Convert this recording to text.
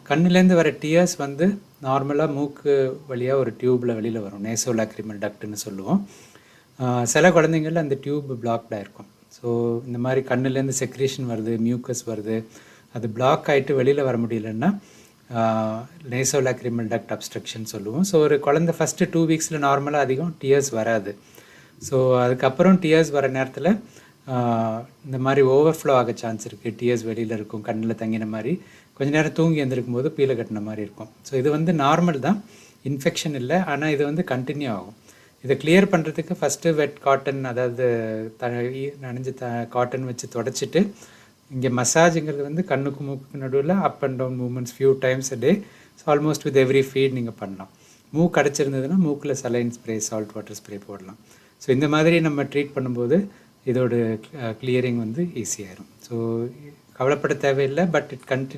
கண்ணுலேருந்து வர டியர்ஸ் வந்து நார்மலாக மூக்கு வழியாக ஒரு டியூப்பில் வெளியில் வரும், நேசோலாக்ரிமல் டக்ட்னு சொல்லுவோம். சில குழந்தைங்களில் அந்த டியூப் பிளாக்டாக இருக்கும். ஸோ இந்த மாதிரி கண்ணுலேருந்து செக்ரீஷன் வருது, மியூக்கஸ் வருது, அது பிளாக் ஆகிட்டு வெளியில் வர முடியலன்னா நேசோலாக்ரிமல் டக்ட் அப்ஸ்ட்ரக்ஷன் சொல்லுவோம். ஸோ ஒரு குழந்தை ஃபஸ்ட்டு 2 வீக்ஸில் நார்மலாக அதிகம் டியர்ஸ் வராது. ஸோ அதுக்கப்புறம் டியர்ஸ் வர நேரத்தில் இந்த மாதிரி ஓவர்ஃப்ளோ ஆக சான்ஸ் இருக்குது. டியர்ஸ் வெளியில் இருக்கும், கண்ணில் தங்கின மாதிரி, கொஞ்ச நேரம் தூங்கி எழுந்திருக்கும் போது பீலை கட்டின மாதிரி இருக்கும். ஸோ இது வந்து நார்மல் தான், இன்ஃபெக்ஷன் இல்லை. ஆனால் இது வந்து கண்டினியூ ஆகும். இதை கிளியர் பண்ணுறதுக்கு ஃபஸ்ட்டு வெட் காட்டன், அதாவது நனைஞ்ச காட்டன் வச்சு தொடச்சிட்டு, இங்கே மசாஜுங்கிறது வந்து கண்ணுக்கு மூக்குக்கு நடுவில் up and down movements few times a day. So almost with every feed நீங்கள் பண்ணலாம். மூக்கு அடைச்சிருந்ததுன்னா மூக்கில் saline spray, salt water spray போடலாம். ஸோ இந்த மாதிரி நம்ம ட்ரீட் பண்ணும்போது இதோட கிளியரிங் வந்து ஈஸியாகிடும். ஸோ கவலைப்பட தேவையில்லை. But it continue